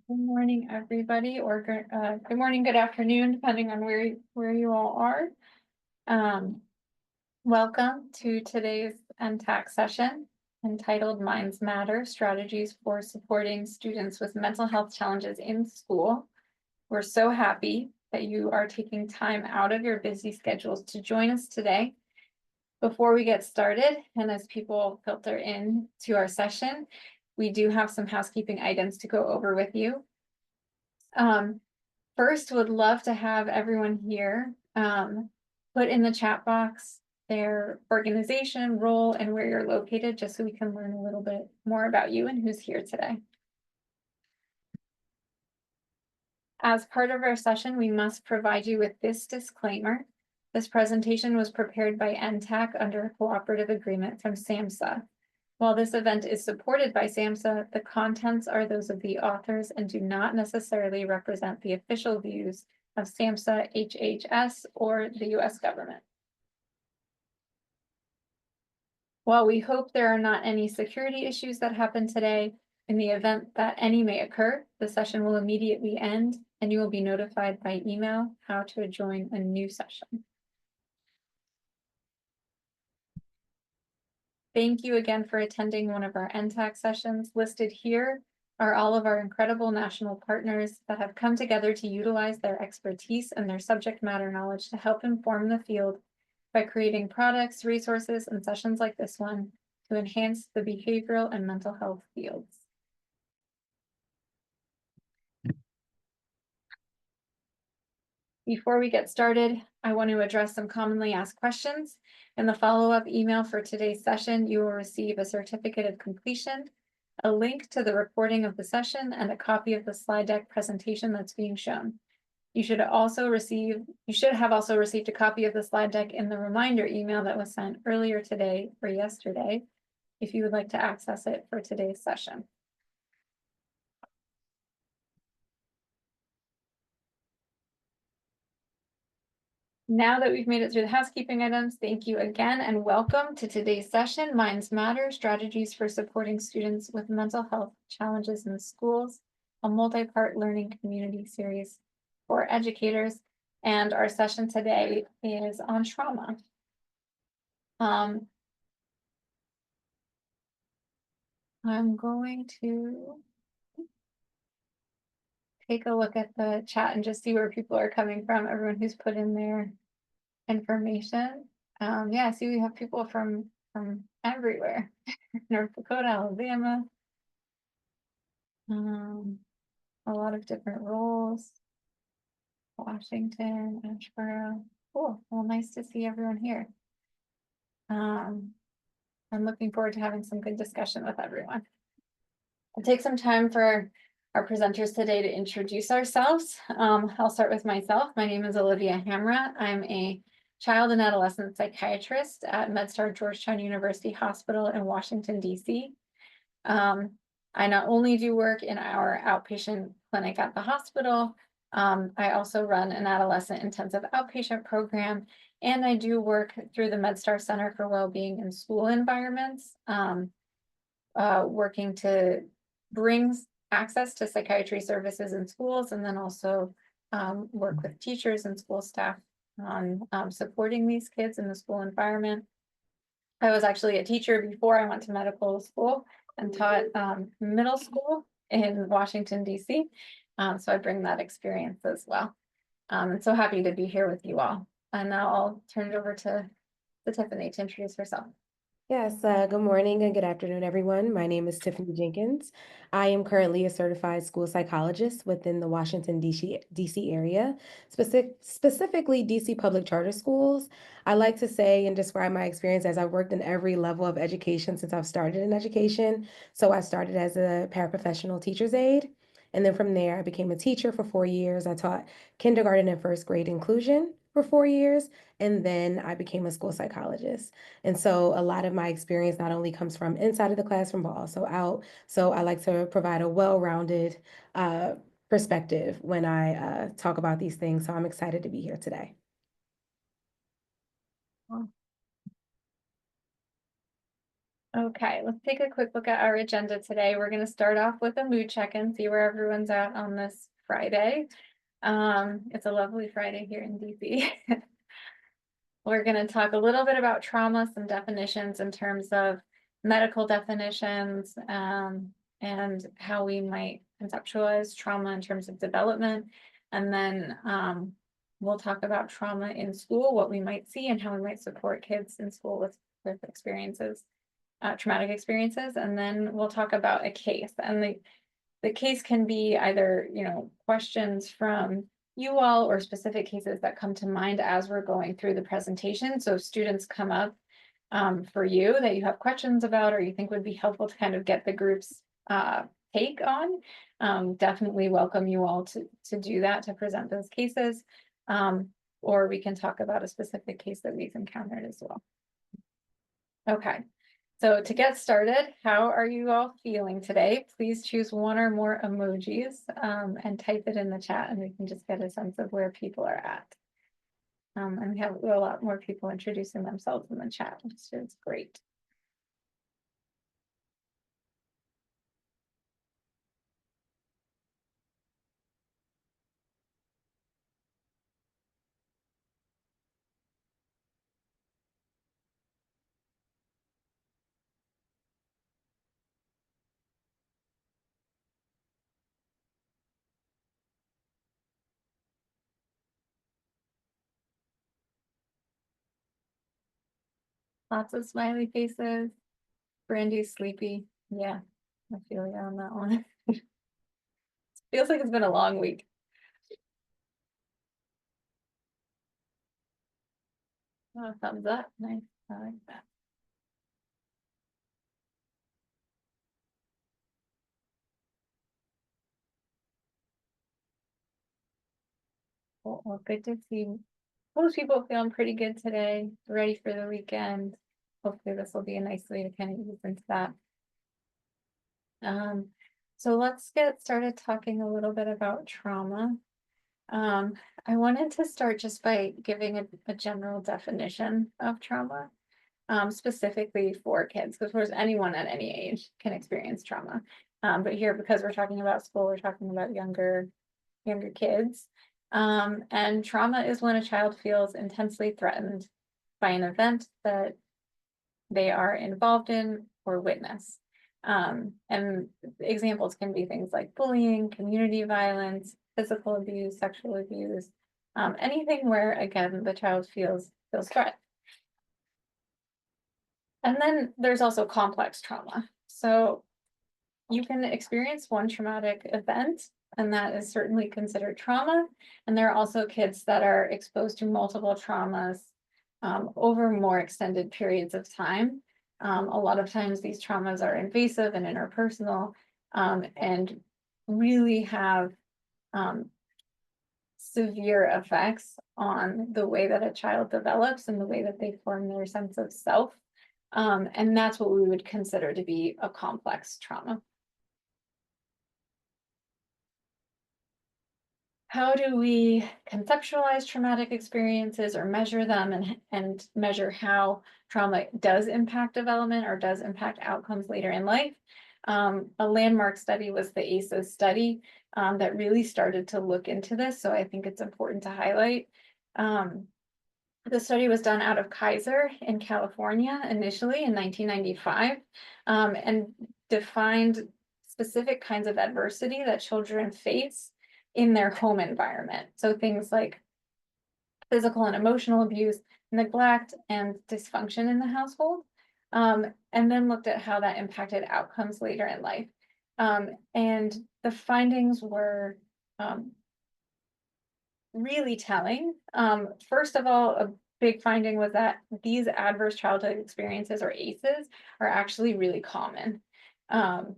Good morning, everybody, or good morning, good afternoon, depending on where you all are. Welcome to today's NTAC session entitled Minds Matter, Strategies for Supporting Students with Mental Health Challenges in School. We're so happy that you are taking time out of your busy schedules to join us today. Before we get started, and as people filter in to our session, we do have some housekeeping items to go over with you. First, would love to have everyone here put in the chat box their organization, role, and where you're located, just so we can learn a little bit more about you and who's here today. As part of our session, we must provide you with this disclaimer. This presentation was prepared by NTAC under a cooperative agreement from SAMHSA. While this event is supported by SAMHSA, the contents are those of the authors and do not necessarily represent the official views of SAMHSA, HHS, or the US government. While we hope there are not any security issues that happen today, in the event that any may occur, the session will immediately end and you will be notified by email how to join a new session. Thank you again for attending one of our NTAC sessions. Listed here are all of our incredible national partners that have come together to utilize their expertise and their subject matter knowledge to help inform the field by creating products, resources, and sessions like this one to enhance the behavioral and mental health fields. Before we get started, I want to address some commonly asked questions. In the follow-up email for today's session, you will receive a certificate of completion, a link to the recording of the session, and a copy of the slide deck presentation that's being shown. You should have also received a copy of the slide deck in the reminder email that was sent earlier today or yesterday, if you would like to access it for today's session. Now that we've made it through the housekeeping items, thank you again and welcome to today's session, Minds Matter, Strategies for Supporting Students with Mental Health Challenges in Schools, a multi-part learning community series for educators. And our session today is on trauma. I'm going to take a look at the chat and just see where people are coming from, everyone who's put in their information. Yeah, see, we have people from everywhere. North Dakota, Alabama. A lot of different roles. Washington, Asheboro. Cool. Well, nice to see everyone here. I'm looking forward to having some good discussion with everyone. I'll take some time for our presenters today to introduce ourselves. I'll start with myself. My name is Olivia Hamra. I'm a child and adolescent psychiatrist at MedStar Georgetown University Hospital in Washington, D.C. I not only do work in our outpatient clinic at the hospital, I also run an adolescent intensive outpatient program, and I do work through the MedStar Center for Wellbeing in School Environments, working to bring access to psychiatry services in schools, and then also work with teachers and school staff on supporting these kids in the school environment. I was actually a teacher before I went to medical school and taught middle school in Washington, D.C. So I bring that experience as well. I'm so happy to be here with you all. And now I'll turn it over to Tiffany to introduce herself. Yes, good morning and good afternoon, everyone. My name is Tiffany Jenkins. I am currently a certified school psychologist within the Washington, D.C. area, specifically D.C. public charter schools. I like to say and describe my experience as I've worked in every level of education since I've started in education. So I started as a paraprofessional teacher's aide. And then from there, I became a teacher for 4 years. I taught kindergarten and first grade inclusion for 4 years. And then I became a school psychologist. And so a lot of my experience not only comes from inside of the classroom, but also out. So I like to provide a well-rounded perspective when I talk about these things. So I'm excited to be here today. Okay, let's take a quick look at our agenda today. We're going to start off with a mood check-in, see where everyone's at on this Friday. It's a lovely Friday here in DC. We're going to talk a little bit about trauma, some definitions in terms of medical definitions, and how we might conceptualize trauma in terms of development. And then we'll talk about trauma in school, what we might see and how we might support kids in school with experiences. Traumatic experiences, and then we'll talk about a case. And the case can be either, questions from you all or specific cases that come to mind as we're going through the presentation. So if students come up for you that you have questions about or you think would be helpful to kind of get the group's take on, definitely welcome you all to do that, to present those cases. Or we can talk about a specific case that we've encountered as well. Okay. So to get started, how are you all feeling today? Please choose one or more emojis and type it in the chat, and we can just get a sense of where people are at. And we have a lot more people introducing themselves in the chat, which is great. Lots of smiley faces. Brandy's sleepy. Yeah, I feel you on that one. Feels like it's been a long week. Oh, thumbs up. Nice. I like that. Well, good to see most people feeling pretty good today, ready for the weekend. Hopefully this will be a nice way to kind of ease into that. So let's get started talking a little bit about trauma. I wanted to start just by giving a general definition of trauma, specifically for kids, because of course anyone at any age can experience trauma. But here, because we're talking about school, we're talking about younger kids. And trauma is when a child feels intensely threatened by an event that they are involved in or witness. And examples can be things like bullying, community violence, physical abuse, sexual abuse, anything where, again, the child feels threat. And then there's also complex trauma. So you can experience one traumatic event, and that is certainly considered trauma. And there are also kids that are exposed to multiple traumas over more extended periods of time. A lot of times these traumas are invasive and interpersonal, and really have severe effects on the way that a child develops and the way that they form their sense of self. And that's what we would consider to be a complex trauma. How do we conceptualize traumatic experiences or measure them and measure how trauma does impact development or does impact outcomes later in life? A landmark study was the ACEs study that really started to look into this. So I think it's important to highlight. The study was done out of Kaiser in California initially in 1995, and defined specific kinds of adversity that children face in their home environment. So things like physical and emotional abuse, neglect, and dysfunction in the household, and then looked at how that impacted outcomes later in life. And the findings were really telling. First of all, a big finding was that these adverse childhood experiences, or ACEs, are actually really common. And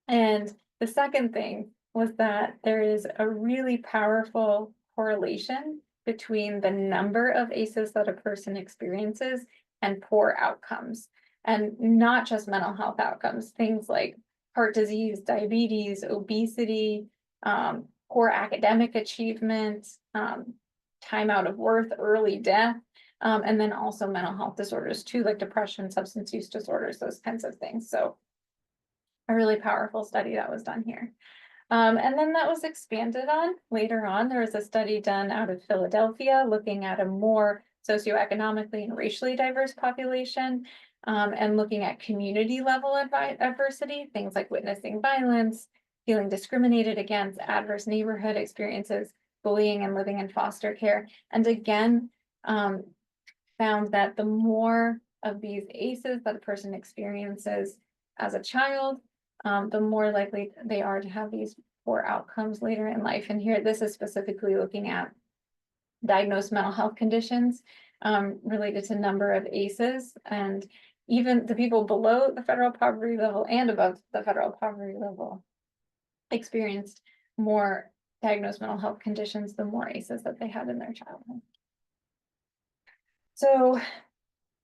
the second thing was that there is a really powerful correlation between the number of ACEs that a person experiences and poor outcomes, and not just mental health outcomes, things like heart disease, diabetes, obesity, poor academic achievement, time out of work, early death. And then also mental health disorders too, like depression, substance use disorders, those kinds of things. So a really powerful study that was done here. And then that was expanded on later on. There was a study done out of Philadelphia looking at a more socioeconomically and racially diverse population, and looking at community level adversity, things like witnessing violence, feeling discriminated against, adverse neighborhood experiences, bullying, and living in foster care. And again, found that the more of these ACEs that a person experiences as a child, the more likely they are to have these poor outcomes later in life. And here, this is specifically looking at diagnosed mental health conditions related to number of ACEs, and even the people below the federal poverty level and above the federal poverty level experienced more diagnosed mental health conditions, the more ACEs that they had in their childhood. So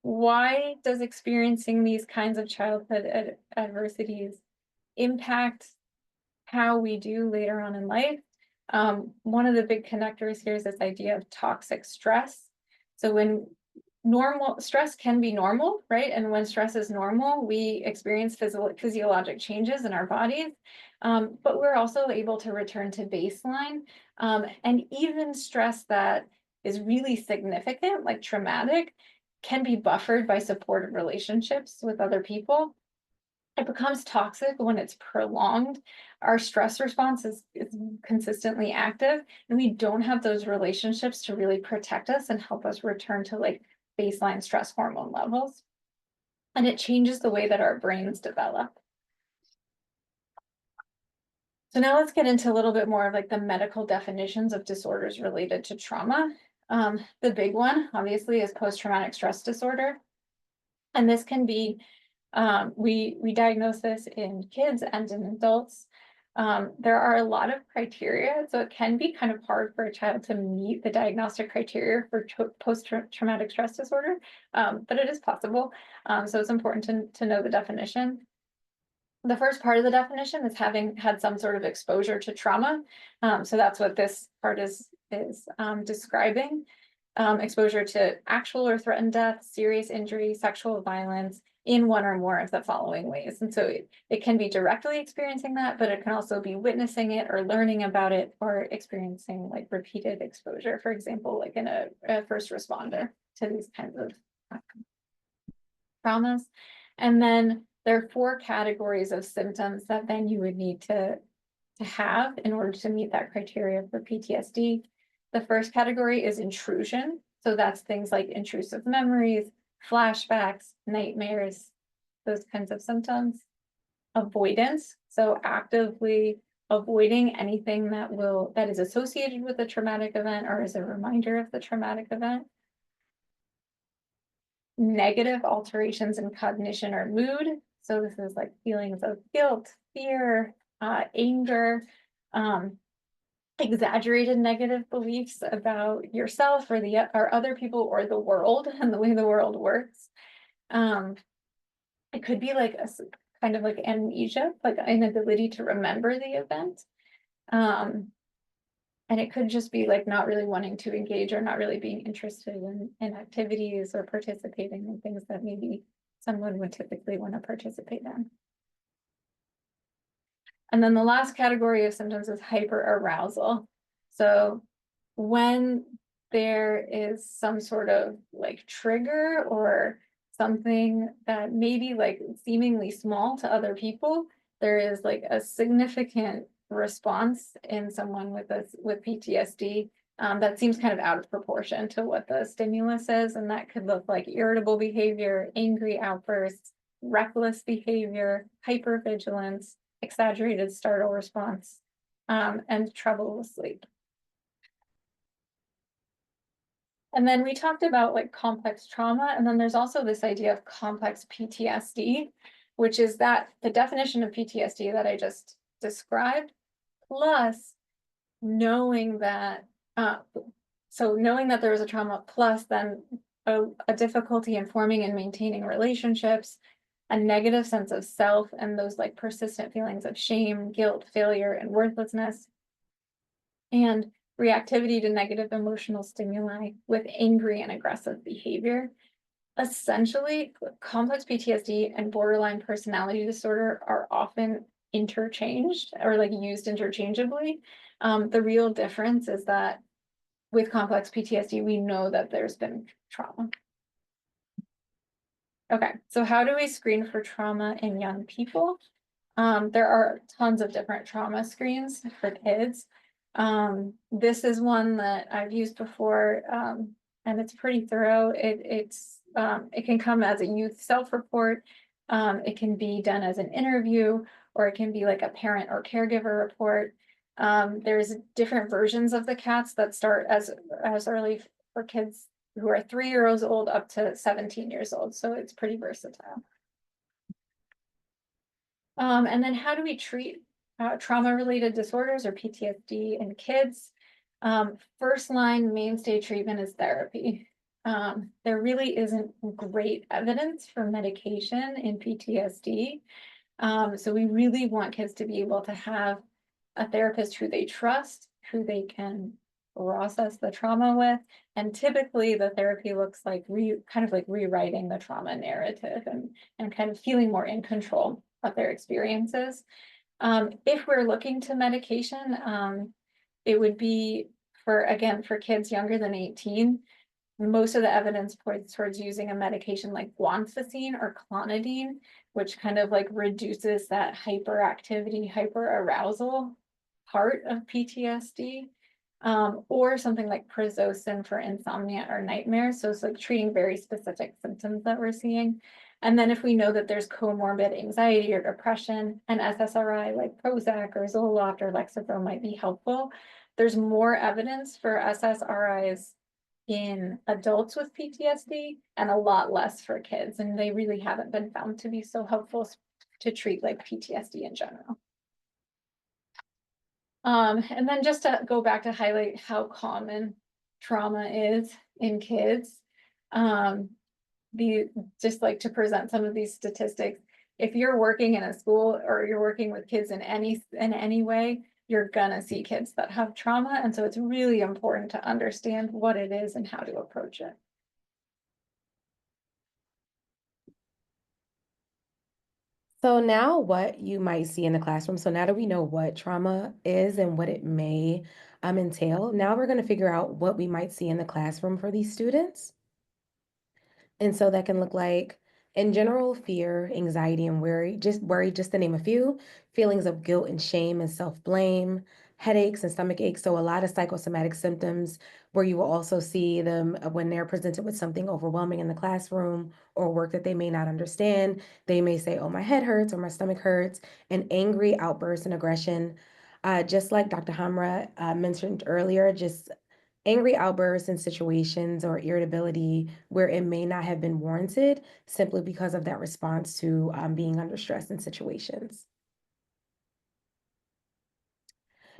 why does experiencing these kinds of childhood adversities impact how we do later on in life? One of the big connectors here is this idea of toxic stress. So when normal stress can be normal, right? And when stress is normal, we experience physiologic changes in our bodies, but we're also able to return to baseline. And even stress that is really significant, like traumatic, can be buffered by supportive relationships with other people. It becomes toxic when it's prolonged. Our stress response is consistently active, and we don't have those relationships to really protect us and help us return to like baseline stress hormone levels. And it changes the way that our brains develop. So now let's get into a little bit more of like the medical definitions of disorders related to trauma. The big one, obviously, is post-traumatic stress disorder. And this can be, we diagnose this in kids and in adults. There are a lot of criteria, so it can be kind of hard for a child to meet the diagnostic criteria for post-traumatic stress disorder, but it is possible. So it's important to know the definition. The first part of the definition is having had some sort of exposure to trauma. So that's what this part is describing. Exposure to actual or threatened death, serious injury, sexual violence in one or more of the following ways. And so it can be directly experiencing that, but it can also be witnessing it or learning about it or experiencing like repeated exposure, for example, like in a first responder to these kinds of traumas. And then there are 4 categories of symptoms that then you would need to have in order to meet that criteria for PTSD. The first category is intrusion. So that's things like intrusive memories, flashbacks, nightmares, those kinds of symptoms. Avoidance, so actively avoiding anything that is associated with a traumatic event or is a reminder of the traumatic event. Negative alterations in cognition or mood. So this is like feelings of guilt, fear, anger, exaggerated negative beliefs about yourself or other people or the world and the way the world works. It could be like a kind of like amnesia, like inability to remember the event. And it could just be like not really wanting to engage or not really being interested in activities or participating in things that maybe someone would typically want to participate in. And then the last category of symptoms is hyperarousal. So when there is some sort of like trigger or something that may be like seemingly small to other people, there is like a significant response in someone with PTSD that seems kind of out of proportion to what the stimulus is. And that could look like irritable behavior, angry outbursts, reckless behavior, hypervigilance, exaggerated startle response, and trouble with sleep. And then we talked about like complex trauma, and then there's also this idea of complex PTSD, which is that the definition of PTSD that I just described, plus knowing that, knowing that there was a trauma, plus then a difficulty in forming and maintaining relationships, a negative sense of self, and those like persistent feelings of shame, guilt, failure, and worthlessness. And reactivity to negative emotional stimuli with angry and aggressive behavior. Essentially, complex PTSD and borderline personality disorder are often interchanged or like used interchangeably. The real difference is that with complex PTSD, we know that there's been trauma. Okay, so how do we screen for trauma in young people? There are tons of different trauma screens for kids. This is one that I've used before, and it's pretty thorough. It can come as a youth self-report. It can be done as an interview, or it can be like a parent or caregiver report. There's different versions of the CATs that start as early for kids who are 3 years old up to 17 years old. So it's pretty versatile. And then how do we treat trauma-related disorders or PTSD in kids? First line mainstay treatment is therapy. There really isn't great evidence for medication in PTSD. So we really want kids to be able to have a therapist who they trust, who they can process the trauma with. And typically the therapy looks like kind of like rewriting the trauma narrative and kind of feeling more in control of their experiences. If we're looking to medication, it would be for kids younger than 18. Most of the evidence points towards using a medication like guanfacine or clonidine, which kind of like reduces that hyperactivity, hyperarousal part of PTSD, or something like prazosin for insomnia or nightmares. So it's like treating very specific symptoms that we're seeing. And then if we know that there's comorbid anxiety or depression, an SSRI like Prozac or Zoloft or Lexapro might be helpful. There's more evidence for SSRIs in adults with PTSD and a lot less for kids. And they really haven't been found to be so helpful to treat like PTSD in general. And then just to go back to highlight how common trauma is in kids, just like to present some of these statistics. If you're working in a school or you're working with kids in any way, you're gonna see kids that have trauma. And so it's really important to understand what it is and how to approach it. So now what you might see in the classroom, so now that we know what trauma is and what it may entail, now we're going to figure out what we might see in the classroom for these students. And so that can look like, in general, fear, anxiety, and worry, just to name a few, feelings of guilt and shame and self-blame, headaches and stomach aches. So a lot of psychosomatic symptoms where you will also see them when they're presented with something overwhelming in the classroom or work that they may not understand. They may say, oh, my head hurts or my stomach hurts, and angry outbursts and aggression. Just like Dr. Hamra mentioned earlier, just angry outbursts in situations or irritability where it may not have been warranted simply because of that response to being under stress in situations.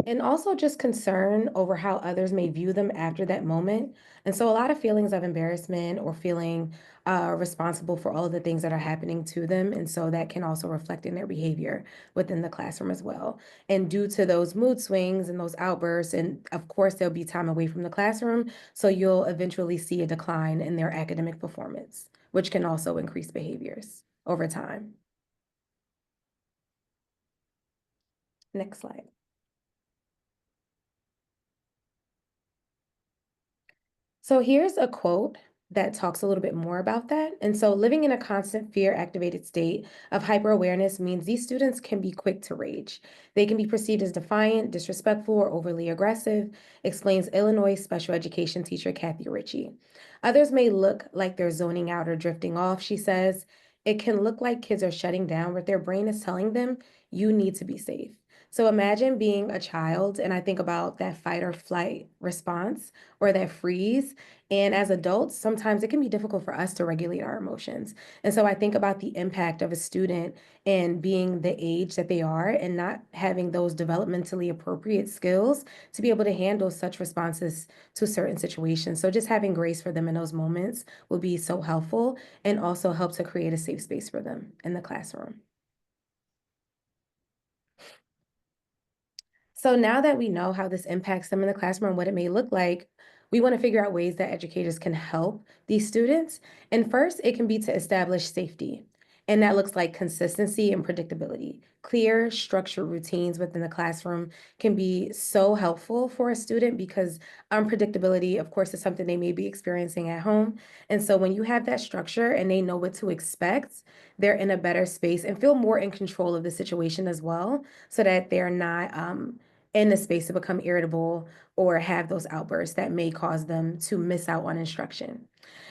And also just concern over how others may view them after that moment. And so a lot of feelings of embarrassment or feeling responsible for all of the things that are happening to them. And so that can also reflect in their behavior within the classroom as well. And due to those mood swings and those outbursts, and of course, there'll be time away from the classroom. So you'll eventually see a decline in their academic performance, which can also increase behaviors over time. Next slide. So here's a quote that talks a little bit more about that. And so living in a constant fear-activated state of hyper-awareness means these students can be quick to rage. They can be perceived as defiant, disrespectful, or overly aggressive, explains Illinois special education teacher Kathy Ritchie. Others may look like they're zoning out or drifting off, she says. It can look like kids are shutting down, but their brain is telling them, you need to be safe. So imagine being a child, and I think about that fight or flight response or that freeze. And as adults, sometimes it can be difficult for us to regulate our emotions. And so I think about the impact of a student and being the age that they are and not having those developmentally appropriate skills to be able to handle such responses to certain situations. So just having grace for them in those moments will be so helpful and also help to create a safe space for them in the classroom. So now that we know how this impacts them in the classroom and what it may look like, we want to figure out ways that educators can help these students. And first, it can be to establish safety. And that looks like consistency and predictability. Clear, structured routines within the classroom can be so helpful for a student because unpredictability, of course, is something they may be experiencing at home. And so when you have that structure and they know what to expect, they're in a better space and feel more in control of the situation as well, so that they're not in the space to become irritable or have those outbursts that may cause them to miss out on instruction.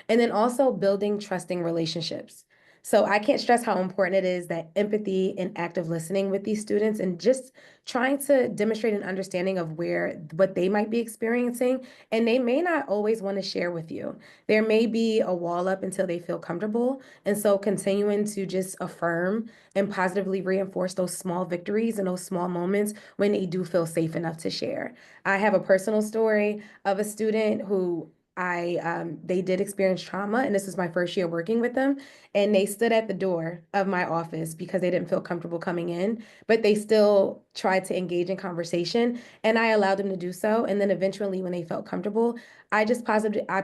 And then also building trusting relationships. So I can't stress how important it is that empathy and active listening with these students and just trying to demonstrate an understanding of what they might be experiencing. And they may not always want to share with you. There may be a wall up until they feel comfortable. And so continuing to just affirm and positively reinforce those small victories and those small moments when they do feel safe enough to share. I have a personal story of a student who they did experience trauma, and this was my first year working with them, and they stood at the door of my office because they didn't feel comfortable coming in, but they still tried to engage in conversation, and I allowed them to do so. And then eventually, when they felt comfortable, I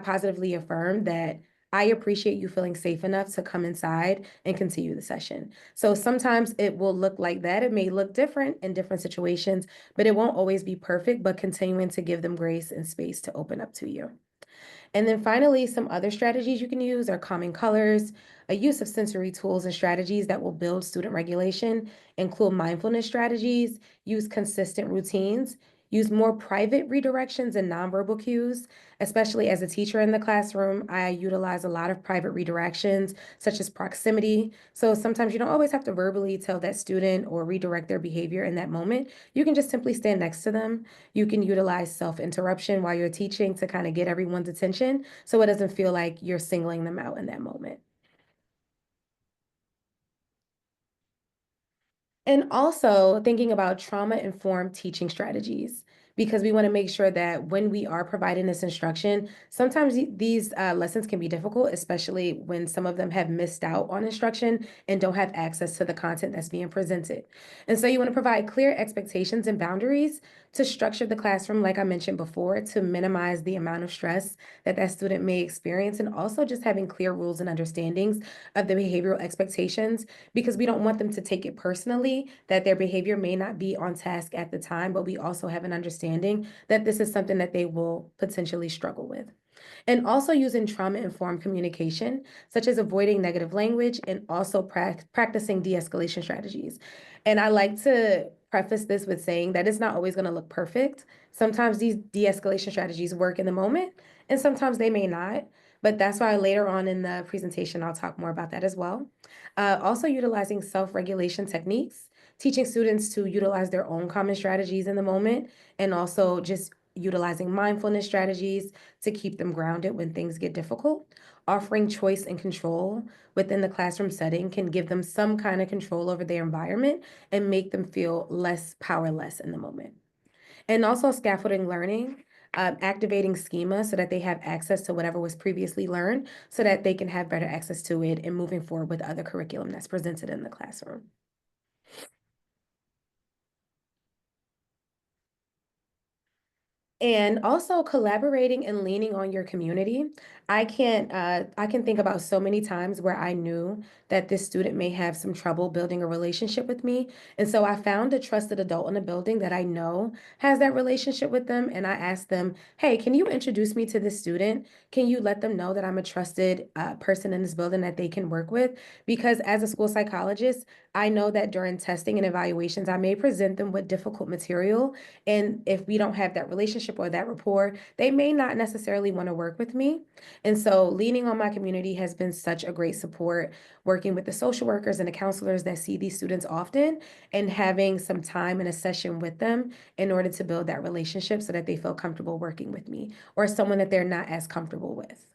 positively affirmed that I appreciate you feeling safe enough to come inside and continue the session. So sometimes it will look like that. It may look different in different situations, but it won't always be perfect, but continuing to give them grace and space to open up to you. And then finally, some other strategies you can use are calming colors, a use of sensory tools and strategies that will build student regulation, include mindfulness strategies, use consistent routines, use more private redirections and nonverbal cues. Especially as a teacher in the classroom, I utilize a lot of private redirections, such as proximity. So sometimes you don't always have to verbally tell that student or redirect their behavior in that moment. You can just simply stand next to them. You can utilize self-interruption while you're teaching to kind of get everyone's attention so it doesn't feel like you're singling them out in that moment. And also thinking about trauma-informed teaching strategies, because we want to make sure that when we are providing this instruction, sometimes these lessons can be difficult, especially when some of them have missed out on instruction and don't have access to the content that's being presented. And so you want to provide clear expectations and boundaries to structure the classroom, like I mentioned before, to minimize the amount of stress that that student may experience, and also just having clear rules and understandings of the behavioral expectations, because we don't want them to take it personally that their behavior may not be on task at the time, but we also have an understanding that this is something that they will potentially struggle with. And also using trauma-informed communication, such as avoiding negative language and also practicing de-escalation strategies. And I like to preface this with saying that it's not always going to look perfect. Sometimes these de-escalation strategies work in the moment, and sometimes they may not. But that's why later on in the presentation, I'll talk more about that as well. Also utilizing self-regulation techniques, teaching students to utilize their own common strategies in the moment, and also just utilizing mindfulness strategies to keep them grounded when things get difficult. Offering choice and control within the classroom setting can give them some kind of control over their environment and make them feel less powerless in the moment. And also scaffolding learning, activating schema so that they have access to whatever was previously learned so that they can have better access to it and moving forward with other curriculum that's presented in the classroom. And also collaborating and leaning on your community. I can think about so many times where I knew that this student may have some trouble building a relationship with me. And so I found a trusted adult in the building that I know has that relationship with them. And I asked them, hey, can you introduce me to this student? Can you let them know that I'm a trusted person in this building that they can work with? Because as a school psychologist, I know that during testing and evaluations, I may present them with difficult material. And if we don't have that relationship or that rapport, they may not necessarily want to work with me. And so leaning on my community has been such a great support, working with the social workers and the counselors that see these students often and having some time in a session with them in order to build that relationship so that they feel comfortable working with me or someone that they're not as comfortable with.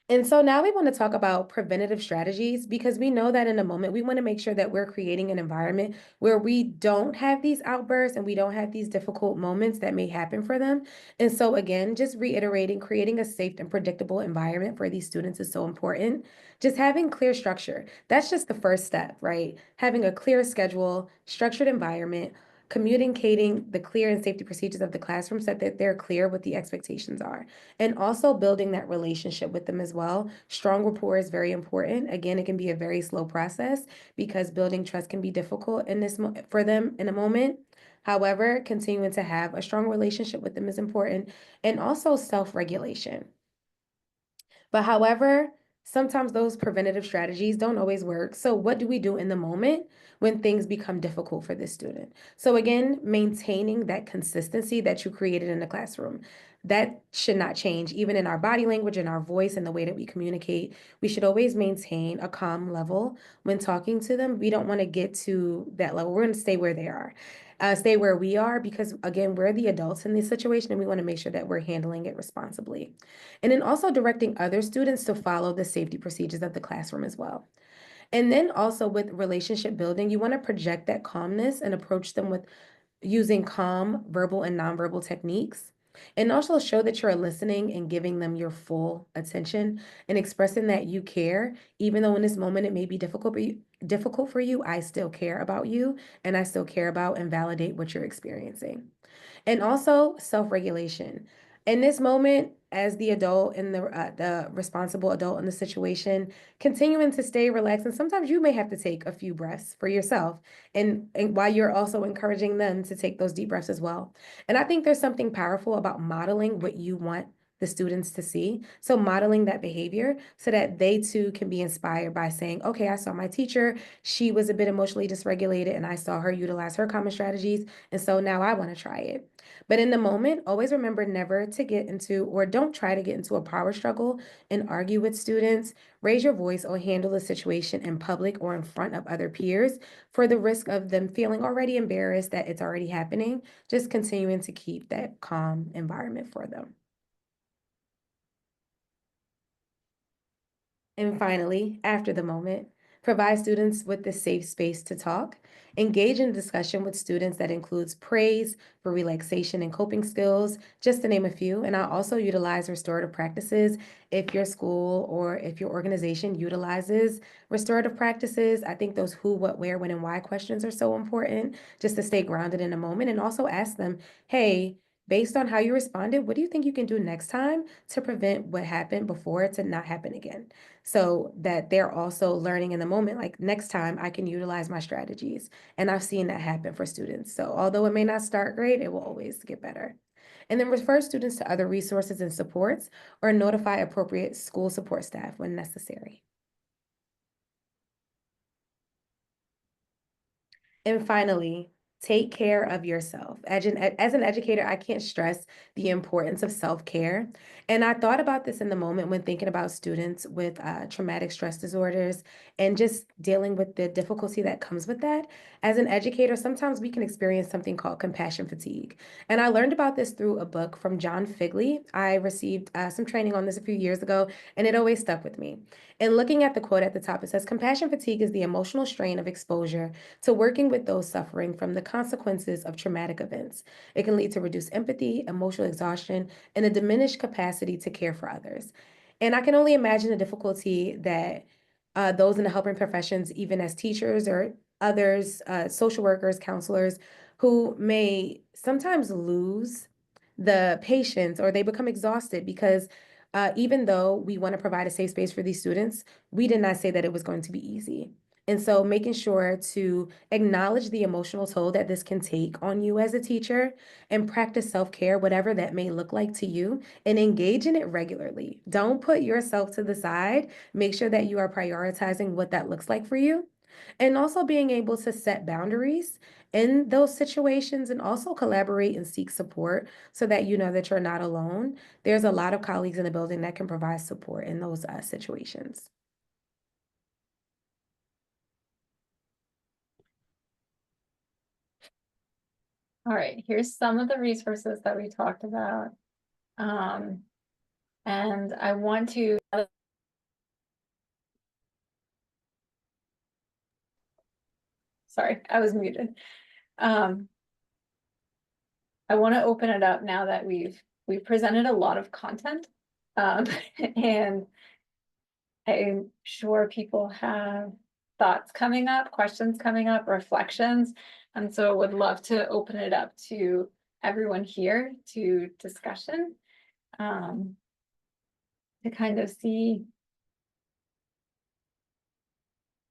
And so now we want to talk about preventative strategies because we know that in a moment we want to make sure that we're creating an environment where we don't have these outbursts and we don't have these difficult moments that may happen for them. And so again, just reiterating, creating a safe and predictable environment for these students is so important. Just having clear structure. That's just the first step, right? Having a clear schedule, structured environment, communicating the clear and safety procedures of the classroom so that they're clear what the expectations are, and also building that relationship with them as well. Strong rapport is very important. Again, it can be a very slow process because building trust can be difficult in this for them in a moment. However, continuing to have a strong relationship with them is important, and also self-regulation. But however, sometimes those preventative strategies don't always work. So what do we do in the moment when things become difficult for this student? So again, maintaining that consistency that you created in the classroom. That should not change, even in our body language and our voice and the way that we communicate. We should always maintain a calm level when talking to them. We don't want to get to that level. We're going to stay where they are. Stay where we are because, again, we're the adults in this situation and we want to make sure that we're handling it responsibly. And then also directing other students to follow the safety procedures of the classroom as well. And then also with relationship building, you want to project that calmness and approach them with using calm verbal and nonverbal techniques. And also show that you're listening and giving them your full attention and expressing that you care, even though in this moment it may be difficult for you, I still care about you and I still care about and validate what you're experiencing. And also self-regulation. In this moment, as the adult and the responsible adult in the situation, continuing to stay relaxed. And sometimes you may have to take a few breaths for yourself, and while you're also encouraging them to take those deep breaths as well. And I think there's something powerful about modeling what you want the students to see. So modeling that behavior so that they too can be inspired by saying, okay, I saw my teacher, she was a bit emotionally dysregulated and I saw her utilize her common strategies. And so now I want to try it. But in the moment, always remember never to get into or don't try to get into a power struggle and argue with students. Raise your voice or handle the situation in public or in front of other peers for the risk of them feeling already embarrassed that it's already happening. Just continuing to keep that calm environment for them. And finally, after the moment, provide students with the safe space to talk. Engage in discussion with students that includes praise for relaxation and coping skills, just to name a few. And I'll also utilize restorative practices if your school or if your organization utilizes restorative practices. I think those who, what, where, when, and why questions are so important just to stay grounded in a moment, and also ask them, hey, based on how you responded, what do you think you can do next time to prevent what happened before to not happen again? So that they're also learning in the moment, like next time I can utilize my strategies. And I've seen that happen for students. So although it may not start great, it will always get better. And then refer students to other resources and supports or notify appropriate school support staff when necessary. And finally, take care of yourself. As an educator, I can't stress the importance of self-care. And I thought about this in the moment when thinking about students with traumatic stress disorders and just dealing with the difficulty that comes with that. As an educator, sometimes we can experience something called compassion fatigue. And I learned about this through a book from John Figley. I received some training on this a few years ago, and it always stuck with me. And looking at the quote at the top, it says, compassion fatigue is the emotional strain of exposure to working with those suffering from the consequences of traumatic events. It can lead to reduced empathy, emotional exhaustion, and a diminished capacity to care for others. And I can only imagine the difficulty that those in the helping professions, even as teachers or others, social workers, counselors, who may sometimes lose the patience or they become exhausted because even though we want to provide a safe space for these students, we did not say that it was going to be easy. And so making sure to acknowledge the emotional toll that this can take on you as a teacher and practice self-care, whatever that may look like to you, and engage in it regularly. Don't put yourself to the side. Make sure that you are prioritizing what that looks like for you. And also being able to set boundaries in those situations and also collaborate and seek support so that you know that you're not alone. There's a lot of colleagues in the building that can provide support in those situations. All right, here's some of the resources that we talked about. And I want to sorry, I was muted. I want to open it up now that we've presented a lot of content. And I'm sure people have thoughts coming up, questions coming up, reflections. And so would love to open it up to everyone here to discussion. To kind of see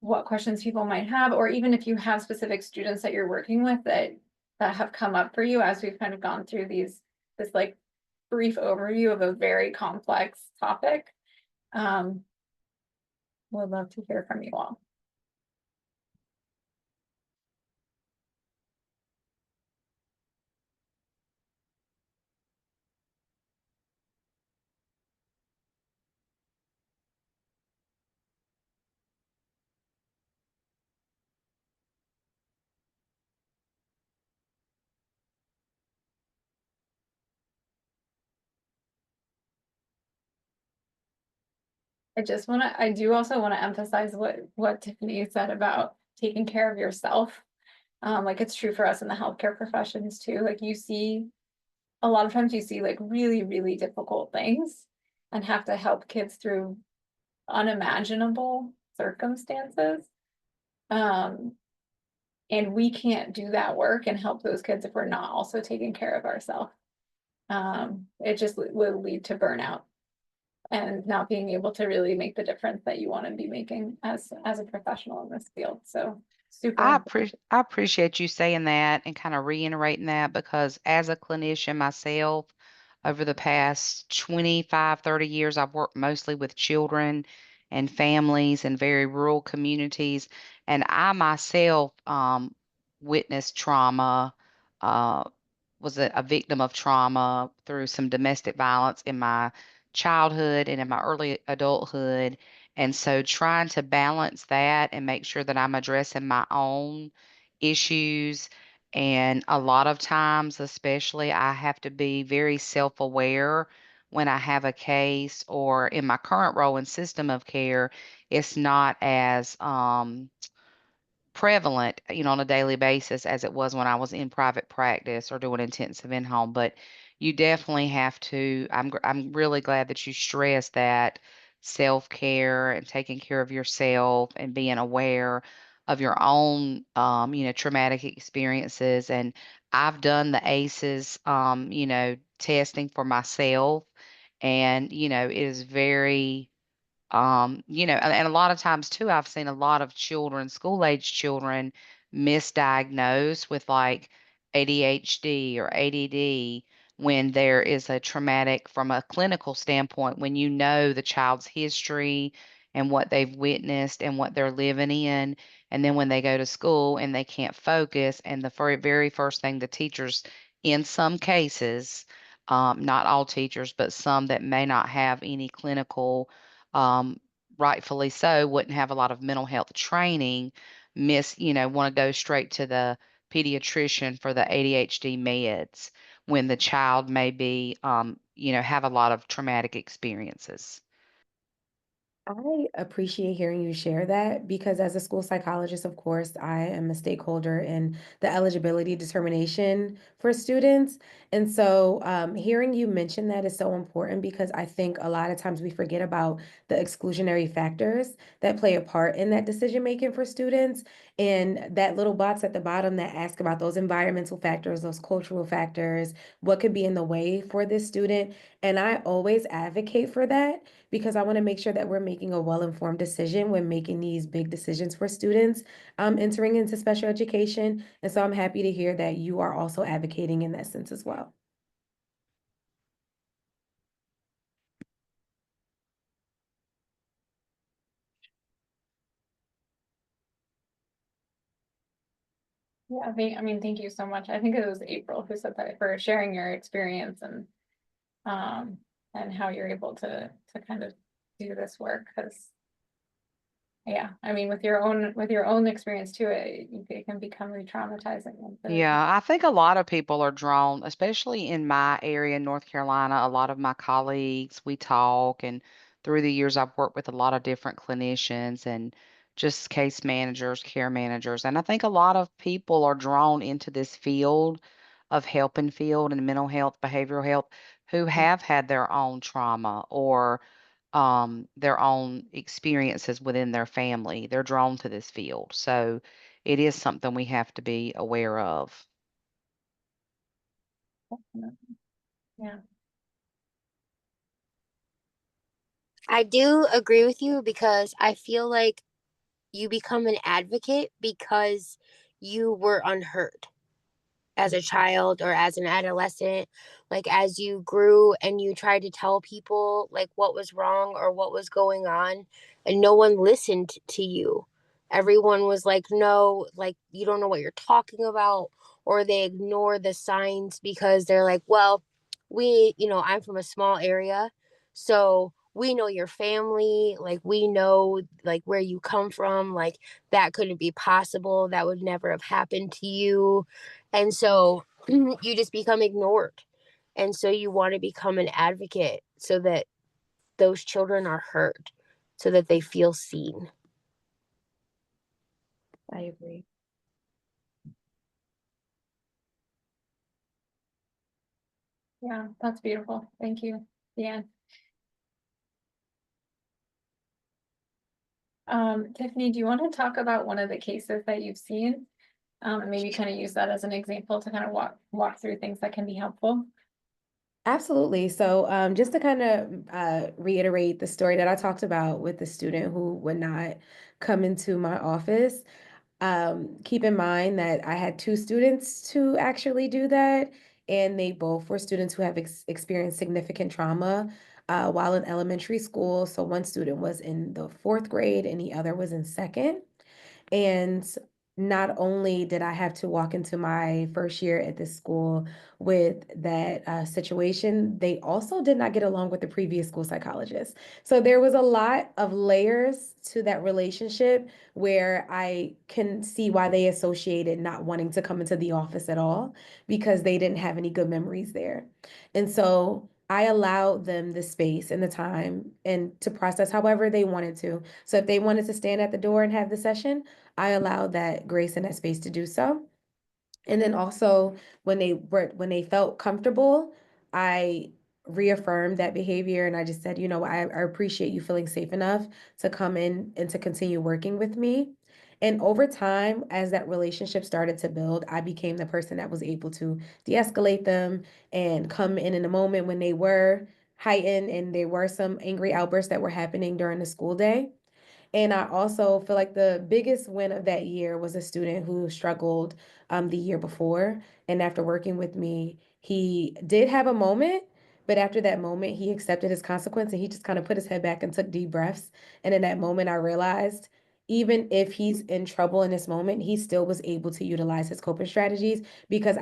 what questions people might have, or even if you have specific students that you're working with that have come up for you as we've kind of gone through this like brief overview of a very complex topic. Would love to hear from you all. I do also want to emphasize what Tiffany said about taking care of yourself. Like it's true for us in the healthcare professions too. Like a lot of times you see like really, really difficult things and have to help kids through unimaginable circumstances. And we can't do that work and help those kids if we're not also taking care of ourselves. It just will lead to burnout and not being able to really make the difference that you want to be making as a professional in this field. So super important. I appreciate you saying that and kind of reiterating that because as a clinician myself, over the past 25, 30 years, I've worked mostly with children and families in very rural communities. And I myself witnessed trauma, uh, was a victim of trauma through some domestic violence in my childhood and in my early adulthood. And so trying to balance that and make sure that I'm addressing my own issues. And a lot of times, especially, I have to be very self aware when I have a case or in my current role in system of care, it's not as prevalent, on a daily basis as it was when I was in private practice or doing intensive in-home. But you definitely have to. I'm really glad that you stress that self-care and taking care of yourself and being aware of your own, traumatic experiences. And I've done the ACEs, testing for myself, and it is very and a lot of times too, I've seen a lot of children, school age children, misdiagnosed with like ADHD or ADD when there is a traumatic from a clinical standpoint, when you know the child's history and what they've witnessed and what they're living in. And then when they go to school and they can't focus, and the very first thing the teachers, in some cases, not all teachers, but some that may not have any clinical um, rightfully so, wouldn't have a lot of mental health training, want to go straight to the pediatrician for the ADHD meds when the child may be, have a lot of traumatic experiences. I appreciate hearing you share that because as a school psychologist, of course, I am a stakeholder in the eligibility determination for students. And so hearing you mention that is so important because I think a lot of times we forget about the exclusionary factors that play a part in that decision making for students. And that little box at the bottom that asks about those environmental factors, those cultural factors, what could be in the way for this student. And I always advocate for that because I want to make sure that we're making a well-informed decision when making these big decisions for students entering into special education. And so I'm happy to hear that you are also advocating in that sense as well. Yeah, I mean, thank you so much. I think it was April who said that for sharing your experience and how you're able to kind of do this work because yeah, I mean with your own experience too, it can become re-traumatizing. Yeah, I think a lot of people are drawn, especially in my area in North Carolina. A lot of my colleagues, we talk, and through the years, I've worked with a lot of different clinicians and just case managers, care managers. And I think a lot of people are drawn into this field of helping field and mental health, behavioral health, who have had their own trauma or their own experiences within their family. They're drawn to this field. So it is something we have to be aware of. Yeah, I do agree with you because I feel like you become an advocate because you were unheard as a child or as an adolescent, like as you grew and you tried to tell people like what was wrong or what was going on, and no one listened to you. Everyone was like, no, like you don't know what you're talking about, or they ignore the signs because they're like, well, I'm from a small area, so we know your family, like we know like where you come from, like that couldn't be possible, that would never have happened to you. And so you just become ignored. And so you want to become an advocate so that those children are heard, so that they feel seen. I agree. yeah, that's beautiful. Thank you, Dan. Tiffany, do you want to talk about one of the cases that you've seen? And maybe kind of use that as an example to kind of walk through things that can be helpful. Absolutely. So just to kind of reiterate the story that I talked about with the student who would not come into my office, keep in mind that I had two students to actually do that, and they both were students who have experienced significant trauma while in elementary school. So one student was in the fourth grade and the other was in second. And not only did I have to walk into my first year at this school with that situation, they also did not get along with the previous school psychologist. So there was a lot of layers to that relationship where I can see why they associated not wanting to come into the office at all because they didn't have any good memories there. And so I allowed them the space and the time and to process however they wanted to. So if they wanted to stand at the door and have the session, I allowed that grace and that space to do so. And then also when they felt comfortable, I reaffirmed that behavior and I just said, I appreciate you feeling safe enough to come in and to continue working with me. And over time, as that relationship started to build, I became the person that was able to de-escalate them and come in a moment when they were heightened and there were some angry outbursts that were happening during the school day. And I also feel like the biggest win of that year was a student who struggled the year before. And after working with me, he did have a moment, but after that moment, he accepted his consequence and he just kind of put his head back and took deep breaths. And in that moment, I realized even if he's in trouble in this moment, he still was able to utilize his coping strategies because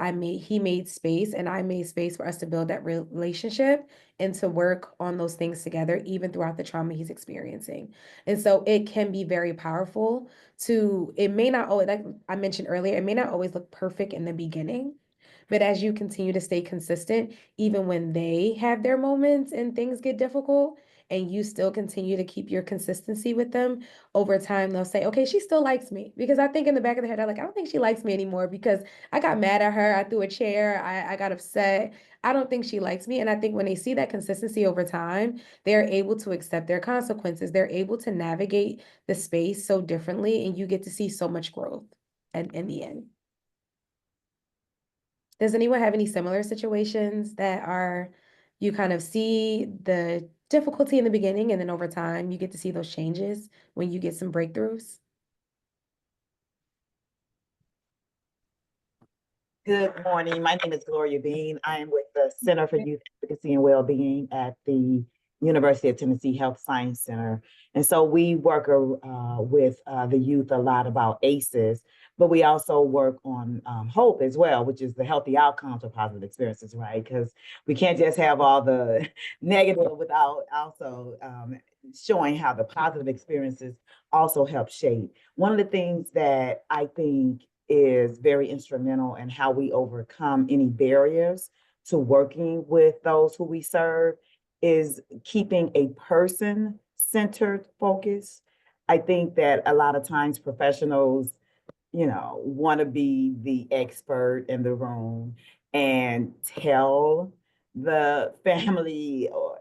he made space and I made space for us to build that relationship and to work on those things together, even throughout the trauma he's experiencing. And so it can be very powerful it may not always, like I mentioned earlier, it may not always look perfect in the beginning, but as you continue to stay consistent, even when they have their moments and things get difficult, and you still continue to keep your consistency with them, over time, they'll say, okay, she still likes me. Because I think in the back of their head, they're like, I don't think she likes me anymore because I got mad at her. I threw a chair. I got upset. I don't think she likes me. And I think when they see that consistency over time, they're able to accept their consequences. They're able to navigate the space so differently, and you get to see so much growth in the end. Does anyone have any similar situations that you kind of see the difficulty in the beginning and then over time you get to see those changes when you get some breakthroughs? Good morning. My name is Gloria Bean. I am with the Center for Youth Advocacy and Wellbeing at the University of Tennessee Health Science Center. And so we work with the youth a lot about ACEs, but we also work on HOPE as well, which is the healthy outcomes of positive experiences, right? Because we can't just have all the negative without also showing how the positive experiences also help shape. One of the things that I think is very instrumental in how we overcome any barriers to working with those who we serve is keeping a person-centered focus I think that a lot of times professionals, want to be the expert in the room and tell the family or,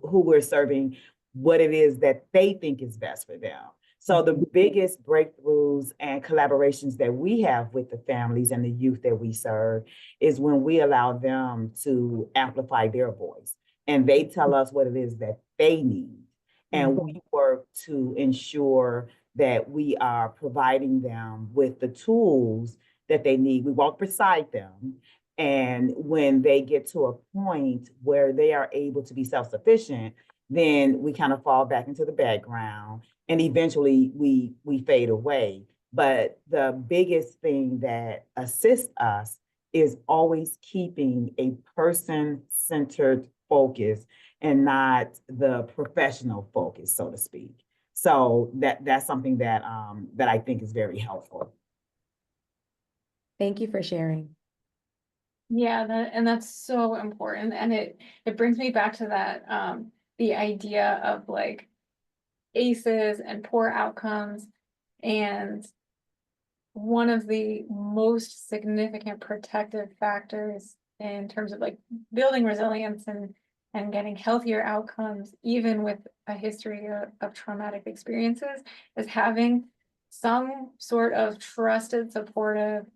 who we're serving what it is that they think is best for them. So the biggest breakthroughs and collaborations that we have with the families and the youth that we serve is when we allow them to amplify their voice and they tell us what it is that they need. And we work to ensure that we are providing them with the tools that they need. We walk beside them. And when they get to a point where they are able to be self-sufficient, then we kind of fall back into the background and eventually we fade away. But the biggest thing that assists us is always keeping a person-centered focus and not the professional focus, so to speak. So that's something that that I think is very helpful. Thank you for sharing. Yeah, and that's so important. And it brings me back to that, the idea of like ACEs and poor outcomes. And one of the most significant protective factors in terms of like building resilience and getting healthier outcomes, even with a history of traumatic experiences, is having some sort of trusted, supportive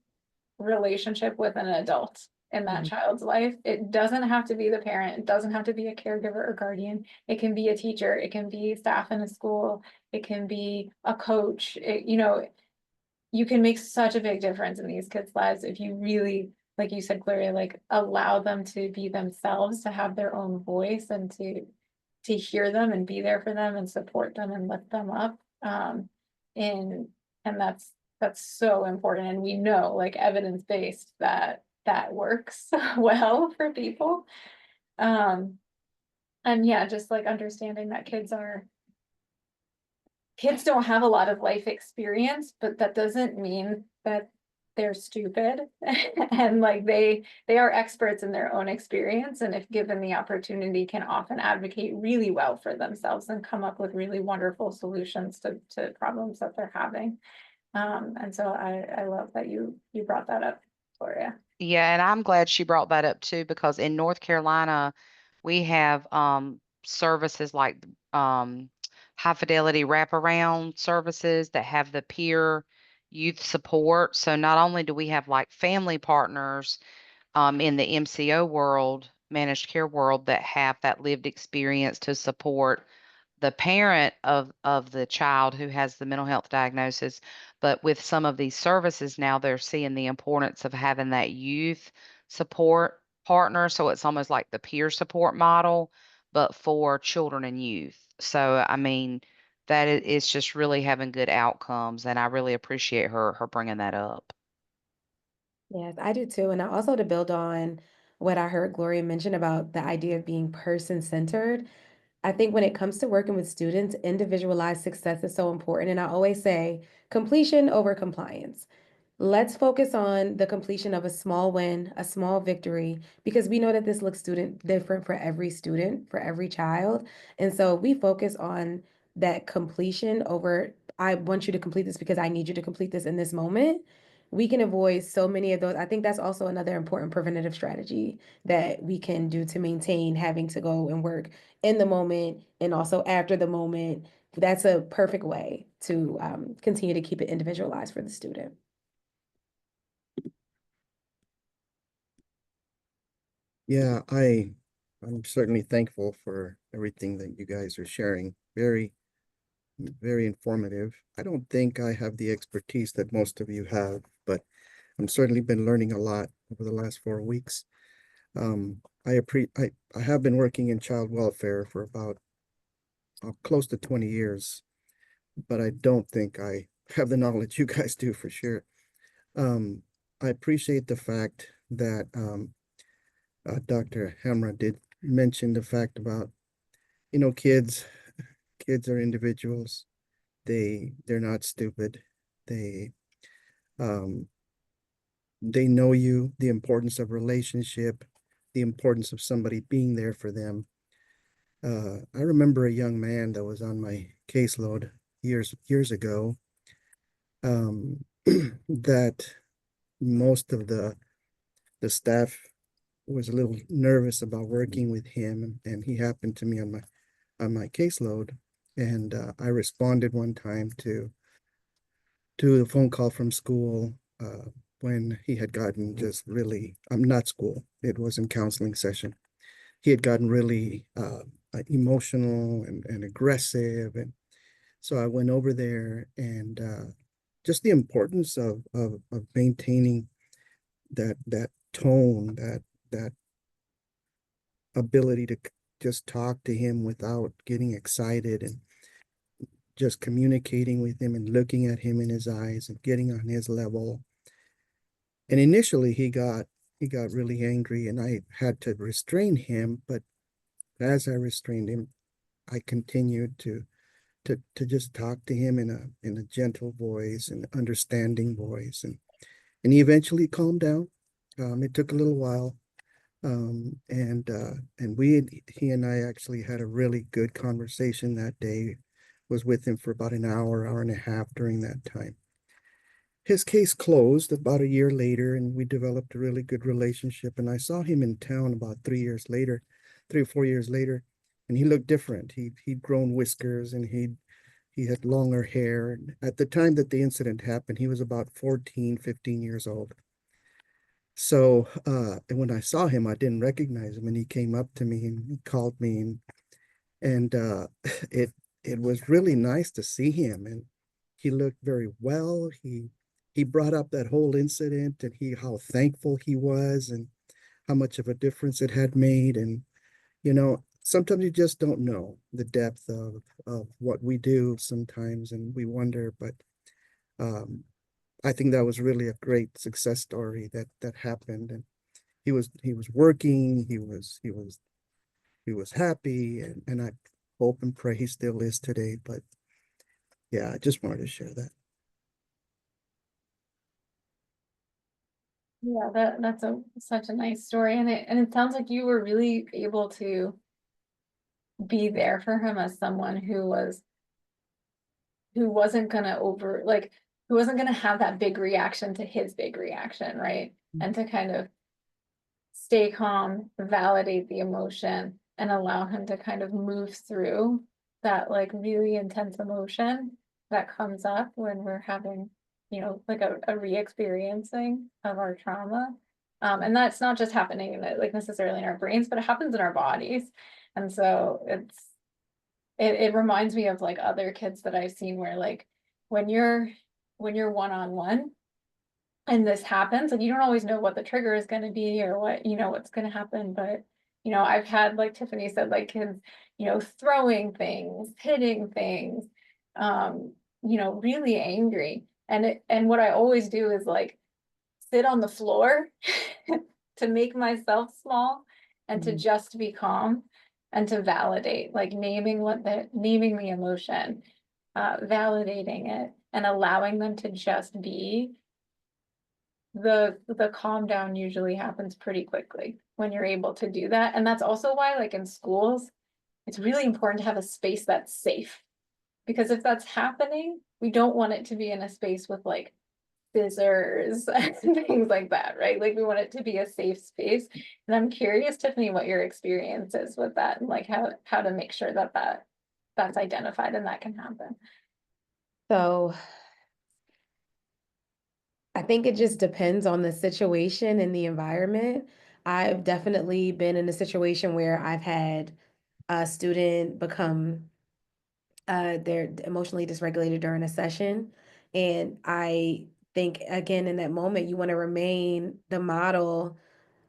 relationship with an adult in that child's life. It doesn't have to be the parent. It doesn't have to be a caregiver or guardian. It can be a teacher. It can be staff in a school. It can be a coach. You can make such a big difference in these kids' lives if you really, like you said, Gloria, like allow them to be themselves, to have their own voice, and to hear them and be there for them and support them and lift them up. And that's so important. And we know, like evidence-based, that works well for people. And yeah, just like understanding that kids don't have a lot of life experience, but that doesn't mean that they're stupid. And like they are experts in their own experience, and if given the opportunity, can often advocate really well for themselves and come up with really wonderful solutions to problems that they're having. And so I love that you brought that up, Gloria. Yeah, and I'm glad she brought that up too, because in North Carolina, we have services like high fidelity wraparound services that have the peer youth support. So not only do we have like family partners in the MCO world, managed care world, that have that lived experience to support the parent of the child who has the mental health diagnosis, but with some of these services now, they're seeing the importance of having that youth support partner. So it's almost like the peer support model, but for children and youth. So I mean, it's just really having good outcomes, and I really appreciate her bringing that up. Yes, I do too. And I also, to build on what I heard Gloria mention about the idea of being person-centered, I think when it comes to working with students, individualized success is so important. And I always say completion over compliance. Let's focus on the completion of a small win, a small victory, because we know that this looks different for every student, for every child. And so we focus on that completion over, I want you to complete this because I need you to complete this in this moment. We can avoid so many of those. I think that's also another important preventative strategy that we can do to maintain having to go and work in the moment and also after the moment. That's a perfect way to continue to keep it individualized for the student. Yeah, I'm certainly thankful for everything that you guys are sharing. Very, very informative. I don't think I have the expertise that most of you have, but I'm certainly been learning a lot over the last 4 weeks. I have been working in child welfare for about close to 20 years, but I don't think I have the knowledge you guys do for sure. I appreciate the fact that Dr. Hamra did mention the fact about, kids are individuals. They're not stupid. They know the importance of relationship, the importance of somebody being there for them. I remember a young man that was on my caseload years ago, that most of the staff was a little nervous about working with him, and he happened to me on my caseload, and I responded one time to a phone call from school when he had gotten just really, not school, it was in counseling session. He had gotten really emotional and aggressive, and so I went over there, and just the importance of maintaining that tone, that ability to just talk to him without getting excited, and just communicating with him and looking at him in his eyes and getting on his level. And initially he got really angry, and I had to restrain him, but as I restrained him, I continued to just talk to him in a gentle voice and understanding voice, and he eventually calmed down. It took a little while, and he and I actually had a really good conversation that day. Was with him for about an hour and a half during that time. His case closed about a year later, and we developed a really good relationship. And I saw him in town about 3 or 4 years later, and he looked different. He'd grown whiskers, and he had longer hair. And at the time that the incident happened, he was about 14, 15 years old. So and when I saw him, I didn't recognize him, and he came up to me and he called me, and it was really nice to see him, and he looked very well. He brought up that whole incident, and how thankful he was, and how much of a difference it had made. And sometimes you just don't know the depth of what we do sometimes, and we wonder. But I think that was really a great success story that happened, and he was working, he was happy, and I hope and pray he still is today. But yeah, I just wanted to share that. Yeah, that's such a nice story, and it sounds like you were really able to be there for him as someone who wasn't gonna who wasn't gonna have that big reaction to his big reaction, right? And to kind of stay calm, validate the emotion, and allow him to kind of move through that like really intense emotion that comes up when we're having, like a re-experiencing of our trauma. And that's not just happening in like necessarily in our brains, but it happens in our bodies. And so it reminds me of like other kids that I've seen where like when you're one-on-one and this happens, and you don't always know what the trigger is going to be or what's going to happen, but I've had, like Tiffany said, like kids throwing things, hitting things, really angry, and what I always do is like sit on the floor to make myself small and to just be calm and to validate, like naming the emotion, validating it and allowing them to just be. The calm down usually happens pretty quickly when you're able to do that. And that's also why, like in schools, it's really important to have a space that's safe. Because if that's happening, we don't want it to be in a space with like scissors and things like that, right? Like we want it to be a safe space. And I'm curious, Tiffany, what your experience is with that, and like how to make sure that's identified and that can happen. So I think it just depends on the situation and the environment. I've definitely been in a situation where I've had a student become they're emotionally dysregulated during a session. And I think, again, in that moment, you want to remain the model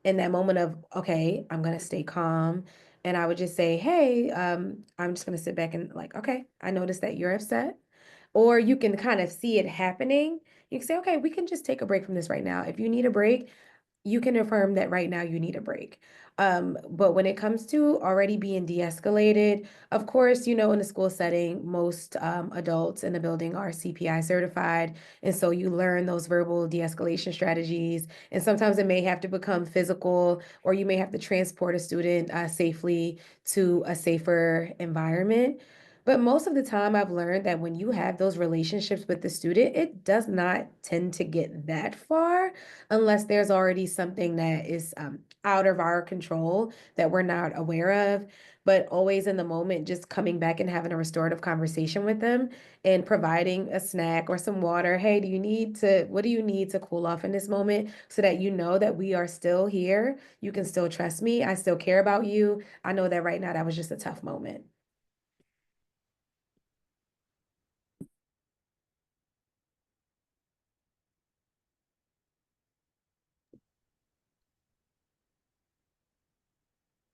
in that moment of, okay, I'm going to stay calm. And I would just say, hey, I'm just going to sit back and like, okay, I noticed that you're upset. Or you can kind of see it happening. You can say, okay, we can just take a break from this right now. If you need a break, you can affirm that right now you need a break. But when it comes to already being de-escalated, of course, in the school setting, most adults in the building are CPI certified. And so you learn those verbal de-escalation strategies. And sometimes it may have to become physical, or you may have to transport a student safely to a safer environment. But most of the time, I've learned that when you have those relationships with the student, it does not tend to get that far unless there's already something that is out of our control that we're not aware of. But always in the moment, just coming back and having a restorative conversation with them and providing a snack or some water. Hey, what do you need to cool off in this moment so that you know that we are still here? You can still trust me. I still care about you. I know that right now that was just a tough moment.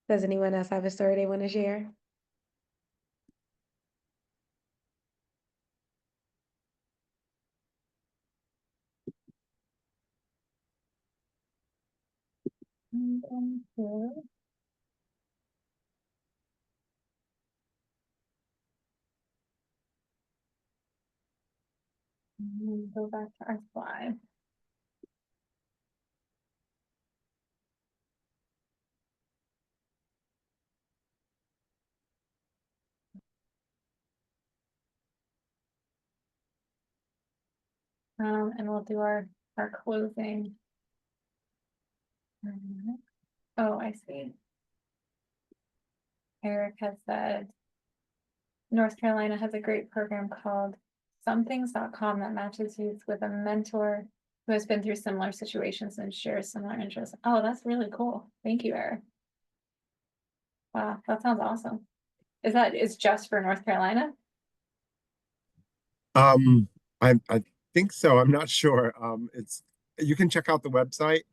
Does anyone else have a story they want to share? Thank you. Go back to our slide. And we'll do our closing. Oh, I see. Eric has said North Carolina has a great program called somethings.com that matches youth with a mentor who has been through similar situations and shares similar interests. Oh, that's really cool. Thank you, Eric. Wow, that sounds awesome. Is just for North Carolina? I think so. I'm not sure. You can check out the website.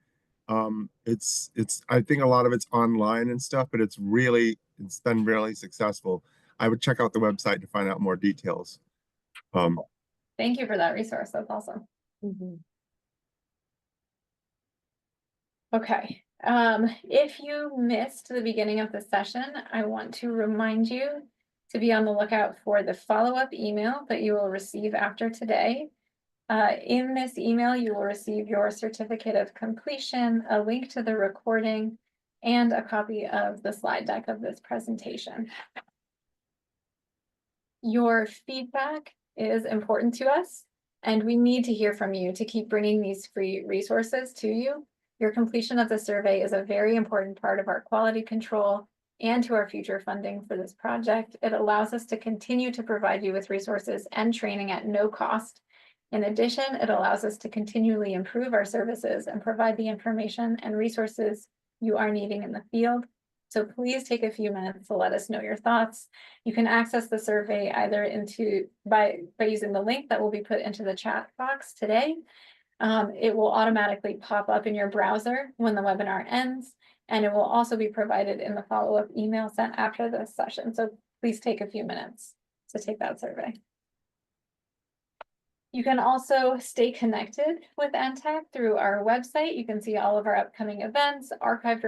I think a lot of it's online and stuff, but it's been really successful. I would check out the website to find out more details. Thank you for that resource. That's awesome. Okay. If you missed the beginning of the session, I want to remind you to be on the lookout for the follow-up email that you will receive after today. In this email, you will receive your certificate of completion, a link to the recording, and a copy of the slide deck of this presentation. Your feedback is important to us, and we need to hear from you to keep bringing these free resources to you. Your completion of the survey is a very important part of our quality control and to our future funding for this project. It allows us to continue to provide you with resources and training at no cost. In addition, it allows us to continually improve our services and provide the information and resources you are needing in the field. So please take a few minutes to let us know your thoughts. You can access the survey either by using the link that will be put into the chat box today. It will automatically pop up in your browser when the webinar ends, and it will also be provided in the follow-up email sent after this session. So please take a few minutes to take that survey. You can also stay connected with NTAC through our website. You can see all of our upcoming events, archived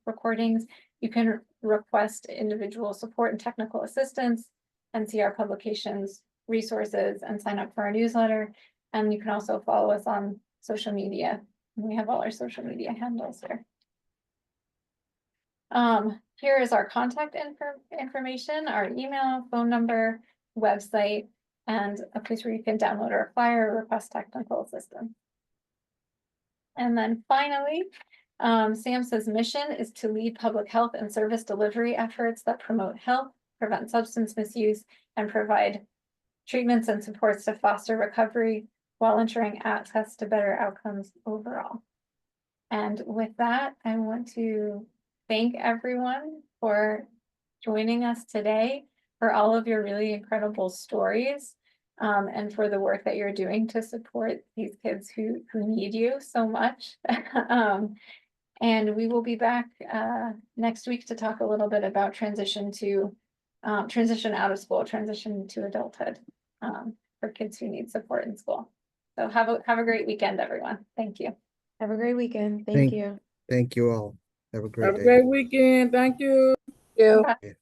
recordings. You can request individual support and technical assistance and see our publications, resources, and sign up for our newsletter. And you can also follow us on social media. We have all our social media handles here. Here is our contact information, our email, phone number, website, and a place where you can download our flyer or request technical assistance. And then finally, SAMHSA's mission is to lead public health and service delivery efforts that promote health, prevent substance misuse, and provide treatments and supports to foster recovery while ensuring access to better outcomes overall. And with that, I want to thank everyone for joining us today, for all of your really incredible stories, and for the work that you're doing to support these kids who need you so much. And we will be back next week to talk a little bit about transition out of school, transition to adulthood, for kids who need support in school. So have a great weekend, everyone. Thank you. Have a great weekend. Thank you. Thank you all. Have a great Have a day. great weekend. Thank you. Bye.